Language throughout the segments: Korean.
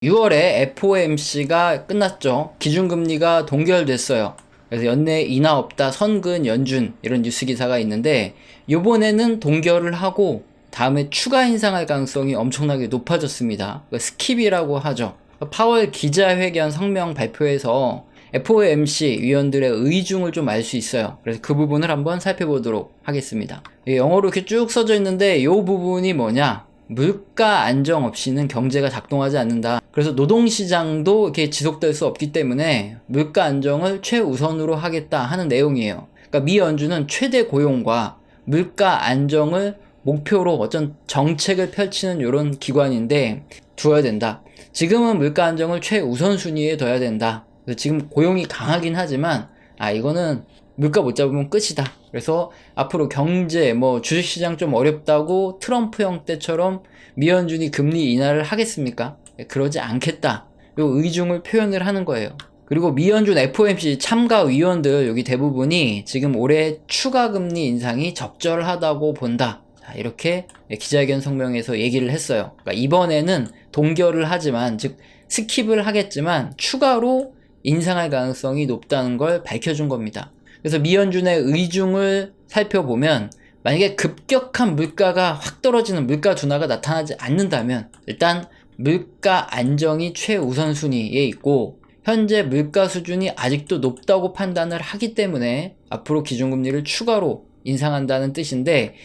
6월에 FOMC가 끝났죠. 기준금리가 동결됐어요. 그래서 연내 인하 없다, 선근, 연준 이런 뉴스 기사가 있는데 이번에는 동결을 하고 다음에 추가 인상할 가능성이 엄청나게 높아졌습니다. 스킵이라고 하죠. 파월 기자회견 성명 발표에서 FOMC 위원들의 의중을 좀 알 수 있어요. 그래서 그 부분을 한번 살펴보도록 하겠습니다. 영어로 이렇게 쭉 써져 있는데 이 부분이 뭐냐? 물가 안정 없이는 경제가 작동하지 않는다. 그래서 노동시장도 이렇게 지속될 수 없기 때문에 물가 안정을 최우선으로 하겠다 하는 내용이에요. 그러니까 미 연준은 최대 고용과 물가 안정을 목표로 어떤 정책을 펼치는 이런 기관인데 두어야 된다. 지금은 물가 안정을 최우선순위에 둬야 된다. 그래서 지금 고용이 강하긴 하지만 이거는 물가 못 잡으면 끝이다. 그래서 앞으로 경제, 주식시장 좀 어렵다고 트럼프 형 때처럼 미연준이 금리 인하를 하겠습니까? 그러지 않겠다. 요 의중을 표현을 하는 거예요. 그리고 미연준 FOMC 참가 위원들 여기 대부분이 지금 올해 추가 금리 인상이 적절하다고 본다. 자, 이렇게 기자회견 성명에서 얘기를 했어요. 그러니까 이번에는 동결을 하지만, 즉 스킵을 하겠지만 추가로 인상할 가능성이 높다는 걸 밝혀준 겁니다. 그래서 미연준의 의중을 살펴보면 만약에 급격한 물가가 확 떨어지는 물가 둔화가 나타나지 않는다면 일단 물가 안정이 최우선순위에 있고 현재 물가 수준이 아직도 높다고 판단을 하기 때문에 앞으로 기준금리를 추가로 인상한다는 뜻인데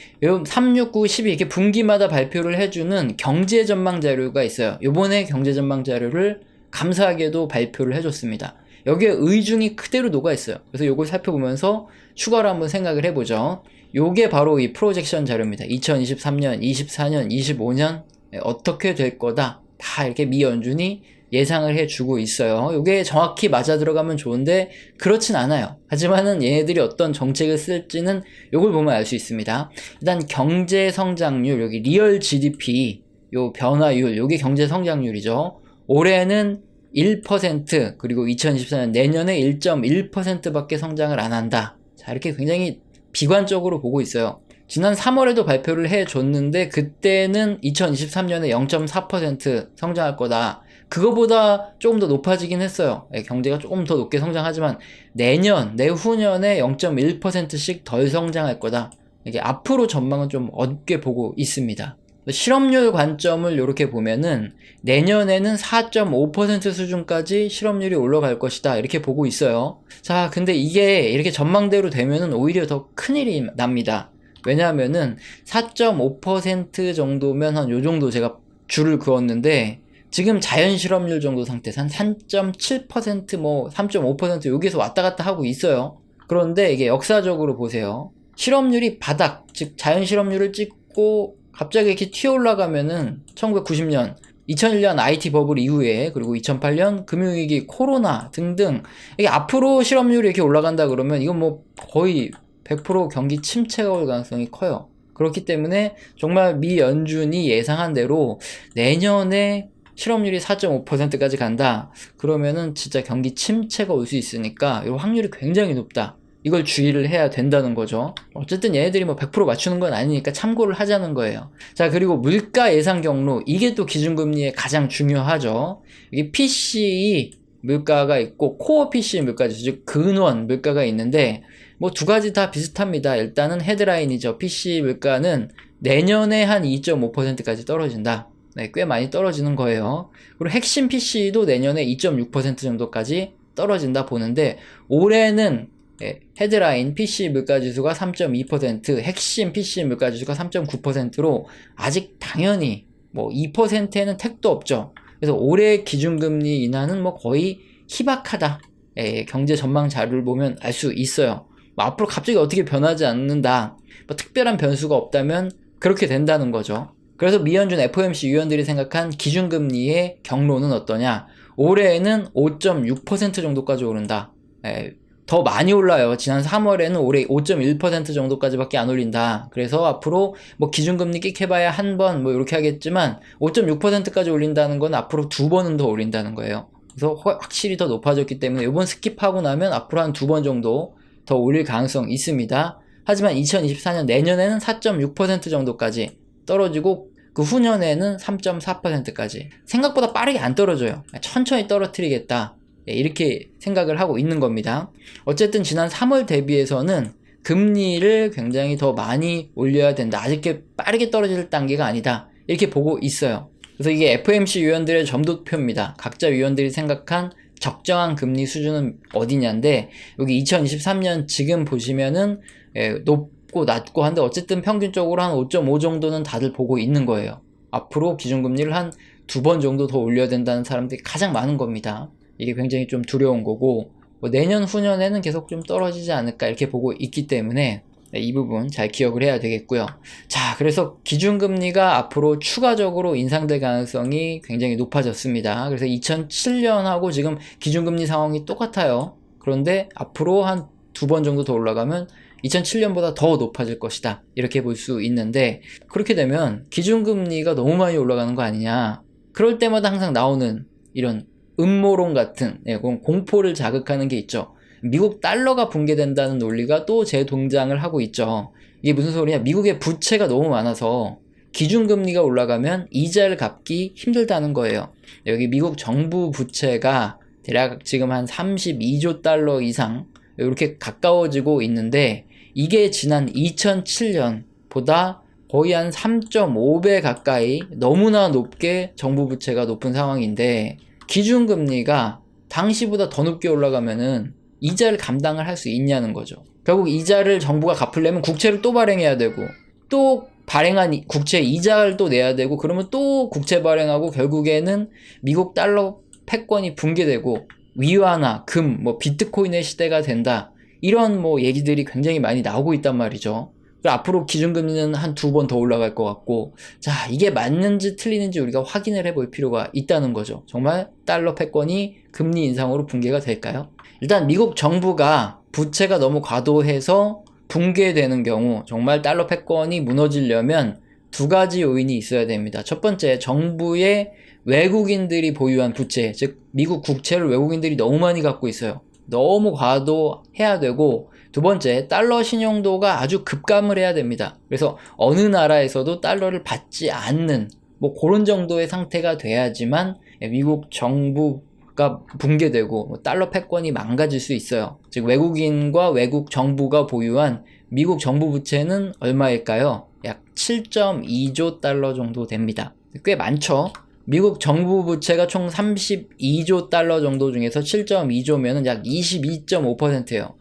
3, 6, 9, 12 이렇게 분기마다 발표를 해주는 경제 전망 자료가 있어요. 이번에 경제 전망 자료를 감사하게도 발표를 해줬습니다. 여기에 의중이 그대로 녹아있어요. 그래서 이걸 살펴보면서 추가로 한번 생각을 해보죠. 요게 바로 이 프로젝션 자료입니다. 2023년, 24년, 25년 어떻게 될 거다. 다 이렇게 미 연준이 예상을 해주고 있어요. 요게 정확히 맞아 들어가면 좋은데 그렇진 않아요. 하지만은 얘네들이 어떤 정책을 쓸지는 요걸 보면 알 수 있습니다. 일단 경제 성장률, 여기 리얼 GDP 요 변화율, 요게 경제 성장률이죠. 올해는 1% 그리고 2024년 내년에 1.1%밖에 성장을 안 한다. 자, 이렇게 굉장히 비관적으로 보고 있어요. 지난 3월에도 발표를 해줬는데 그때는 2023년에 0.4% 성장할 거다. 그거보다 조금 더 높아지긴 했어요. 경제가 조금 더 높게 성장하지만 내년, 내후년에 0.1%씩 덜 성장할 거다. 이게 앞으로 전망은 좀 어둡게 보고 있습니다. 실업률 관점을 이렇게 보면은 내년에는 4.5% 수준까지 실업률이 올라갈 것이다 이렇게 보고 있어요. 자, 근데 이게 이렇게 전망대로 되면은 오히려 더 큰일이 납니다. 왜냐하면은 4.5% 정도면 한 요 정도 제가 줄을 그었는데 지금 자연 실업률 정도 상태에서 한 3.7% 3.5% 여기서 왔다 갔다 하고 있어요. 그런데 이게 역사적으로 보세요. 실업률이 바닥, 즉 자연 실업률을 찍고 갑자기 이렇게 튀어 올라가면은 1990년, 2001년 IT 버블 이후에 그리고 2008년 금융위기, 코로나 등등 이게 앞으로 실업률이 이렇게 올라간다 그러면 이건 거의 100% 경기 침체가 올 가능성이 커요. 그렇기 때문에 정말 미 연준이 예상한 대로 내년에 실업률이 4.5%까지 간다. 그러면은 진짜 경기 침체가 올 수 있으니까 이 확률이 굉장히 높다. 이걸 주의를 해야 된다는 거죠. 어쨌든 얘네들이 100% 맞추는 건 아니니까 참고를 하자는 거예요. 자, 그리고 물가 예상 경로, 이게 또 기준금리에 가장 중요하죠. 이게 PCE 물가가 있고 코어 PCE 물가죠. 즉 근원 물가가 있는데 두 가지 다 비슷합니다. 일단은 헤드라인이죠. PCE 물가는 내년에 한 2.5%까지 떨어진다. 네, 꽤 많이 떨어지는 거예요. 그리고 핵심 PCE도 내년에 2.6% 정도까지 떨어진다 보는데 올해는 헤드라인 PC 물가지수가 3.2%, 핵심 PC 물가지수가 3.9%로 아직 당연히 2%에는 택도 없죠. 그래서 올해 기준금리 인하는 거의 희박하다. 경제 전망 자료를 보면 알 수 있어요. 앞으로 갑자기 어떻게 변하지 않는다. 특별한 변수가 없다면 그렇게 된다는 거죠. 그래서 미연준 FOMC 위원들이 생각한 기준금리의 경로는 어떠냐? 올해에는 5.6% 정도까지 오른다. 더 많이 올라요. 지난 3월에는 올해 5.1% 정도까지밖에 안 올린다. 그래서 앞으로 기준금리 끽해봐야 한 번 이렇게 하겠지만 5.6%까지 올린다는 건 앞으로 2번은 더 올린다는 거예요. 그래서 확실히 더 높아졌기 때문에 이번 스킵하고 나면 앞으로 한 2번 정도 더 올릴 가능성이 있습니다. 하지만 2024년 내년에는 4.6% 정도까지 떨어지고 그 후년에는 3.4%까지. 생각보다 빠르게 안 떨어져요. 천천히 떨어뜨리겠다. 이렇게 생각을 하고 있는 겁니다. 어쨌든 지난 3월 대비해서는 금리를 굉장히 더 많이 올려야 된다. 아직 이렇게 빠르게 떨어질 단계가 아니다. 이렇게 보고 있어요. 그래서 이게 FOMC 위원들의 점도표입니다. 각자 위원들이 생각한 적정한 금리 수준은 어디냐인데, 여기 2023년 지금 보시면은 높고 낮고 한데 어쨌든 평균적으로 한 5.5 정도는 다들 보고 있는 거예요. 앞으로 기준금리를 한 2번 정도 더 올려야 된다는 사람들이 가장 많은 겁니다. 이게 굉장히 좀 두려운 거고, 뭐 내년 후년에는 계속 좀 떨어지지 않을까 이렇게 보고 있기 때문에 이 부분 잘 기억을 해야 되겠고요. 자, 그래서 기준금리가 앞으로 추가적으로 인상될 가능성이 굉장히 높아졌습니다. 그래서 2007년하고 지금 기준금리 상황이 똑같아요. 그런데 앞으로 한 2번 정도 더 올라가면 2007년보다 더 높아질 것이다. 이렇게 볼 수 있는데, 그렇게 되면 기준금리가 너무 많이 올라가는 거 아니냐. 그럴 때마다 항상 나오는 이런 음모론 같은 공포를 자극하는 게 있죠. 미국 달러가 붕괴된다는 논리가 또 재동장을 하고 있죠. 이게 무슨 소리냐? 미국의 부채가 너무 많아서 기준금리가 올라가면 이자를 갚기 힘들다는 거예요. 여기 미국 정부 부채가 대략 지금 한 32조 달러 이상 이렇게 가까워지고 있는데, 이게 지난 2007년보다 거의 한 3.5배 가까이 너무나 높게 정부 부채가 높은 상황인데, 기준금리가 당시보다 더 높게 올라가면은 이자를 감당을 할 수 있냐는 거죠. 결국 이자를 정부가 갚으려면 국채를 또 발행해야 되고, 또 발행한 국채 이자를 또 내야 되고, 그러면 또 국채 발행하고, 결국에는 미국 달러 패권이 붕괴되고 위화나 금, 비트코인의 시대가 된다. 이런 얘기들이 굉장히 많이 나오고 있단 말이죠. 앞으로 기준금리는 한 2번 더 올라갈 것 같고, 자, 이게 맞는지 틀리는지 우리가 확인을 해볼 필요가 있다는 거죠. 정말 달러 패권이 금리 인상으로 붕괴가 될까요? 일단 미국 정부가 부채가 너무 과도해서 붕괴되는 경우, 정말 달러 패권이 무너지려면 2가지 요인이 있어야 됩니다. 첫 번째, 정부의 외국인들이 보유한 부채, 즉 미국 국채를 외국인들이 너무 많이 갖고 있어요. 너무 과도해야 되고, 2번째, 달러 신용도가 아주 급감을 해야 됩니다. 그래서 어느 나라에서도 달러를 받지 않는 그런 정도의 상태가 돼야지만 미국 정부가 붕괴되고 달러 패권이 망가질 수 있어요. 즉 외국인과 외국 정부가 보유한 미국 정부 부채는 얼마일까요? 약 7.2조 달러 정도 됩니다. 꽤 많죠? 미국 정부 부채가 총 32조 달러 정도 중에서 7.2조면은 약 22.5%예요.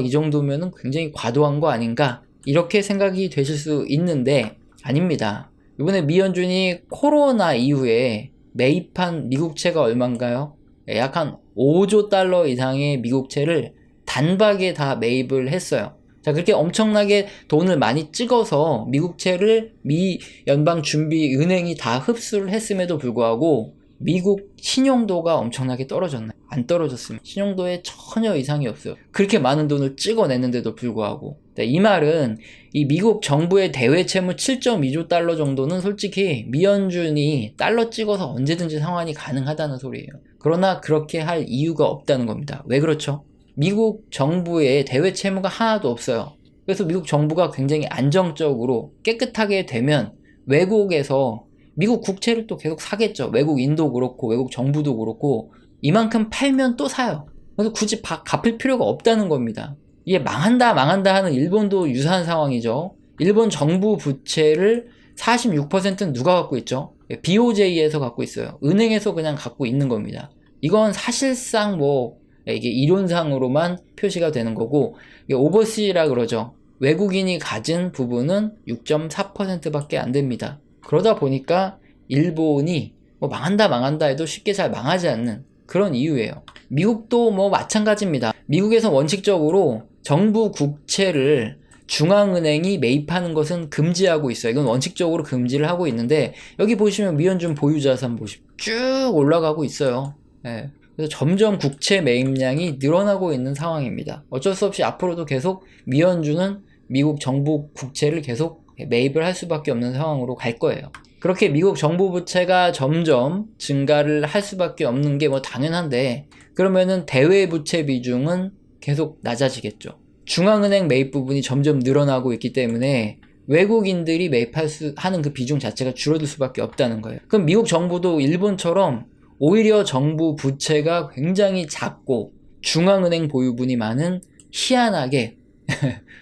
이 정도면은 굉장히 과도한 거 아닌가? 이렇게 생각이 되실 수 있는데, 아닙니다. 이번에 미연준이 코로나 이후에 매입한 미국채가 얼마인가요? 약 한 5조 달러 이상의 미국채를 단박에 다 매입을 했어요. 자, 그렇게 엄청나게 돈을 많이 찍어서 미국채를 미 연방준비은행이 다 흡수를 했음에도 불구하고 미국 신용도가 엄청나게 떨어졌나요? 안 떨어졌습니다. 신용도에 전혀 이상이 없어요. 그렇게 많은 돈을 찍어냈는데도 불구하고. 이 말은 이 미국 정부의 대외 채무 7.2조 달러 정도는 솔직히 미연준이 달러 찍어서 언제든지 상환이 가능하다는 소리예요. 그러나 그렇게 할 이유가 없다는 겁니다. 왜 그렇죠? 미국 정부에 대외 채무가 하나도 없어요. 그래서 미국 정부가 굉장히 안정적으로 깨끗하게 되면 외국에서 미국 국채를 또 계속 사겠죠. 외국인도 그렇고 외국 정부도 그렇고 이만큼 팔면 또 사요. 그래서 굳이 갚을 필요가 없다는 겁니다. 이게 망한다 하는 일본도 유사한 상황이죠. 일본 정부 부채를 46%는 누가 갖고 있죠? BOJ에서 갖고 있어요. 은행에서 그냥 갖고 있는 겁니다. 이건 사실상 이게 이론상으로만 표시가 되는 거고, 이게 오버시라 그러죠. 외국인이 가진 부분은 6.4%밖에 안 됩니다. 그러다 보니까 일본이 망한다 해도 쉽게 잘 망하지 않는 그런 이유예요. 미국도 마찬가지입니다. 미국에서 원칙적으로 정부 국채를 중앙은행이 매입하는 것은 금지하고 있어요. 이건 원칙적으로 금지를 하고 있는데, 여기 보시면 미연준 보유자산 쭉 올라가고 있어요. 네. 그래서 점점 국채 매입량이 늘어나고 있는 상황입니다. 어쩔 수 없이 앞으로도 계속 미연준은 미국 정부 국채를 계속 매입을 할 수밖에 없는 상황으로 갈 거예요. 그렇게 미국 정부 부채가 점점 증가를 할 수밖에 없는 게 당연한데, 그러면은 대외 부채 비중은 계속 낮아지겠죠. 중앙은행 매입 부분이 점점 늘어나고 있기 때문에 외국인들이 하는 그 비중 자체가 줄어들 수밖에 없다는 거예요. 그럼 미국 정부도 일본처럼 오히려 정부 부채가 굉장히 작고 중앙은행 보유분이 많은 희한하게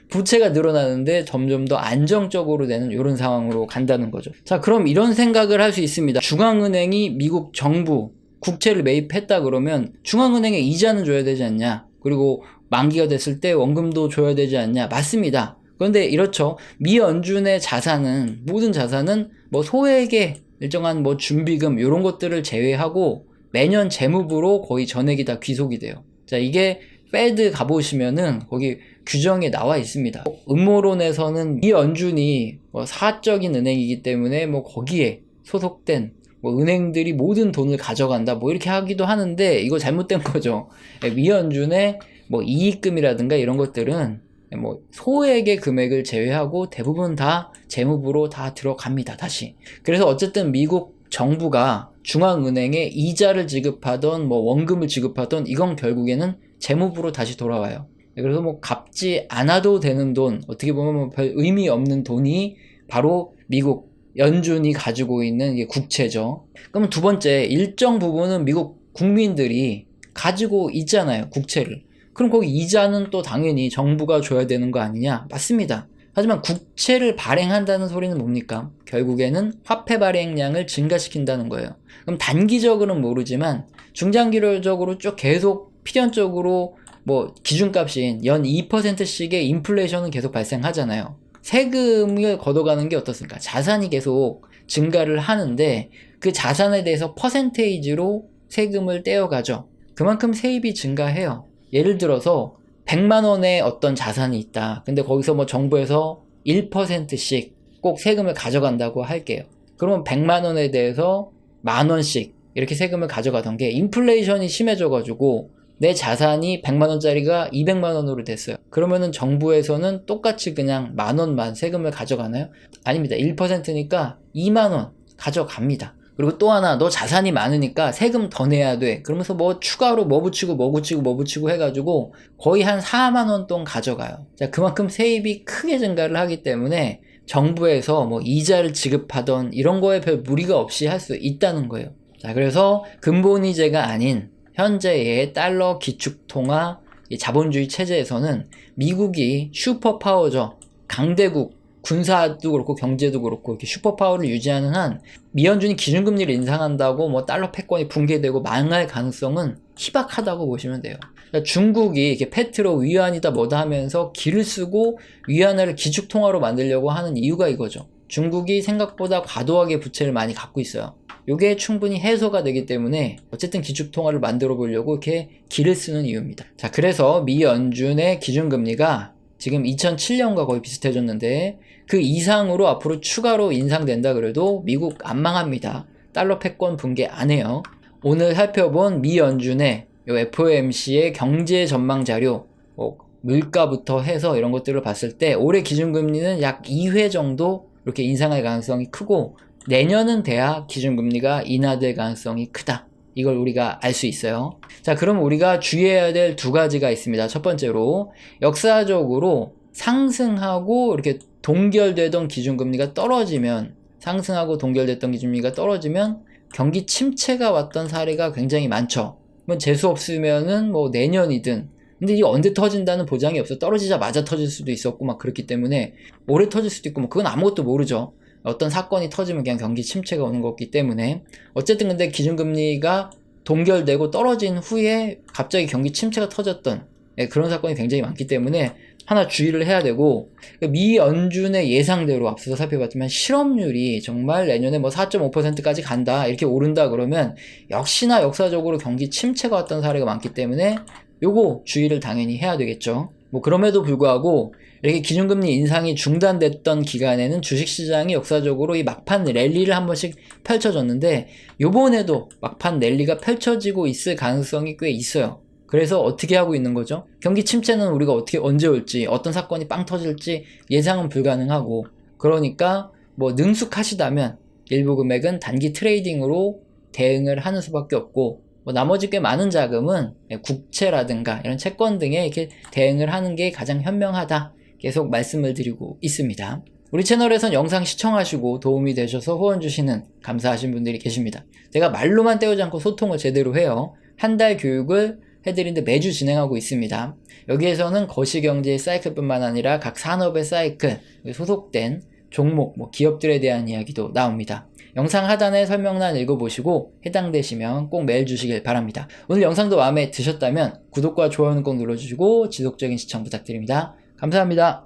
부채가 늘어나는데 점점 더 안정적으로 되는 이런 상황으로 간다는 거죠. 자, 그럼 이런 생각을 할 수 있습니다. 중앙은행이 미국 정부 국채를 매입했다 그러면 중앙은행에 이자는 줘야 되지 않냐? 그리고 만기가 됐을 때 원금도 줘야 되지 않냐? 맞습니다. 그런데 이렇죠. 미 연준의 자산은, 모든 자산은 뭐 소액의 일정한 뭐 준비금 이런 것들을 제외하고 매년 재무부로 거의 전액이 다 귀속이 돼요. 자, 이게 페드 가보시면은 거기 규정에 나와 있습니다. 음모론에서는 이 연준이 뭐 사적인 은행이기 때문에 뭐 거기에 소속된 뭐 은행들이 모든 돈을 가져간다 뭐 이렇게 하기도 하는데 이거 잘못된 거죠. 미 연준의 뭐 이익금이라든가 이런 것들은 뭐 소액의 금액을 제외하고 대부분 다 재무부로 다 들어갑니다. 다시. 그래서 어쨌든 미국 정부가 중앙은행에 이자를 지급하던 뭐 원금을 지급하던 이건 결국에는 재무부로 다시 돌아와요. 그래서 뭐 갚지 않아도 되는 돈, 어떻게 보면 뭐 별 의미 없는 돈이 바로 미국 연준이 가지고 있는 이게 국채죠. 그럼 두 번째, 일정 부분은 미국 국민들이 가지고 있잖아요, 국채를. 그럼 거기 이자는 또 당연히 정부가 줘야 되는 거 아니냐? 맞습니다. 하지만 국채를 발행한다는 소리는 뭡니까? 결국에는 화폐 발행량을 증가시킨다는 거예요. 그럼 단기적으로는 모르지만 중장기적으로 쭉 계속 필연적으로 뭐 기준값인 연 2%씩의 인플레이션은 계속 발생하잖아요. 세금을 걷어가는 게 어떻습니까? 자산이 계속 증가를 하는데 그 자산에 대해서 퍼센테이지로 세금을 떼어가죠. 그만큼 세입이 증가해요. 예를 들어서 100만 원의 어떤 자산이 있다. 근데 거기서 뭐 정부에서 1%씩 꼭 세금을 가져간다고 할게요. 그러면 100만 원에 대해서 만 원씩 이렇게 세금을 가져가던 게 인플레이션이 심해져가지고 내 자산이 100만 원짜리가 200만 원으로 됐어요. 그러면은 정부에서는 똑같이 그냥 만 원만 세금을 가져가나요? 아닙니다. 1%니까 2만 원 가져갑니다. 그리고 또 하나, 너 자산이 많으니까 세금 더 내야 돼. 그러면서 뭐 추가로 뭐 붙이고 해가지고 거의 한 4만 원 돈 가져가요. 자, 그만큼 세입이 크게 증가를 하기 때문에 정부에서 뭐 이자를 지급하던 이런 거에 별 무리가 없이 할 수 있다는 거예요. 자, 그래서 근본이제가 아닌 현재의 달러 기축통화 자본주의 체제에서는 미국이 슈퍼파워죠. 강대국, 군사도 그렇고 경제도 그렇고 이렇게 슈퍼파워를 유지하는 한 미연준이 기준금리를 인상한다고 뭐 달러 패권이 붕괴되고 망할 가능성은 희박하다고 보시면 돼요. 그러니까 중국이 이렇게 페트로 위안이다 뭐다 하면서 기를 쓰고 위안화를 기축통화로 만들려고 하는 이유가 이거죠. 중국이 생각보다 과도하게 부채를 많이 갖고 있어요. 이게 충분히 해소가 되기 때문에 어쨌든 기축통화를 만들어 보려고 이렇게 기를 쓰는 이유입니다. 자, 그래서 미 연준의 기준금리가 지금 2007년과 거의 비슷해졌는데 그 이상으로 앞으로 추가로 인상된다 그래도 미국 안 망합니다. 달러 패권 붕괴 안 해요. 오늘 살펴본 미 연준의 FOMC의 경제 전망 자료, 물가부터 해서 이런 것들을 봤을 때 올해 기준금리는 약 2회 정도 이렇게 인상할 가능성이 크고 내년은 돼야 기준금리가 인하될 가능성이 크다. 이걸 우리가 알 수 있어요. 자, 그럼 우리가 주의해야 될 두 가지가 있습니다. 첫 번째로 역사적으로 상승하고 이렇게 동결되던 기준금리가 떨어지면 경기 침체가 왔던 사례가 굉장히 많죠. 재수 없으면은 뭐 내년이든 근데 이게 언제 터진다는 보장이 없어. 떨어지자마자 터질 수도 있었고 막 그렇기 때문에 올해 터질 수도 있고 뭐 그건 아무것도 모르죠. 어떤 사건이 터지면 그냥 경기 침체가 오는 거기 때문에 어쨌든 근데 기준금리가 동결되고 떨어진 후에 갑자기 경기 침체가 터졌던 그런 사건이 굉장히 많기 때문에 하나 주의를 해야 되고 미 연준의 예상대로 앞서서 살펴봤지만 실업률이 정말 내년에 뭐 4.5%까지 간다 이렇게 오른다 그러면 역시나 역사적으로 경기 침체가 왔던 사례가 많기 때문에 요거 주의를 당연히 해야 되겠죠. 뭐 그럼에도 불구하고 이렇게 기준금리 인상이 중단됐던 기간에는 주식시장이 역사적으로 이 막판 랠리를 한 번씩 펼쳐졌는데 요번에도 막판 랠리가 펼쳐지고 있을 가능성이 꽤 있어요. 그래서 어떻게 하고 있는 거죠? 경기 침체는 우리가 언제 올지 어떤 사건이 빵 터질지 예상은 불가능하고 그러니까 뭐 능숙하시다면 일부 금액은 단기 트레이딩으로 대응을 하는 수밖에 없고 뭐 나머지 꽤 많은 자금은 국채라든가 이런 채권 등에 이렇게 대응을 하는 게 가장 현명하다. 계속 말씀을 드리고 있습니다. 우리 채널에선 영상 시청하시고 도움이 되셔서 후원 주시는 감사하신 분들이 계십니다. 제가 말로만 때우지 않고 소통을 제대로 해요. 한 달 교육을 해드리는데 매주 진행하고 있습니다. 여기에서는 거시경제의 사이클뿐만 아니라 각 산업의 사이클, 소속된 종목, 기업들에 대한 이야기도 나옵니다. 영상 하단에 설명란 읽어보시고 해당되시면 꼭 메일 주시길 바랍니다. 오늘 영상도 마음에 드셨다면 구독과 좋아요는 꼭 눌러주시고 지속적인 시청 부탁드립니다. 감사합니다.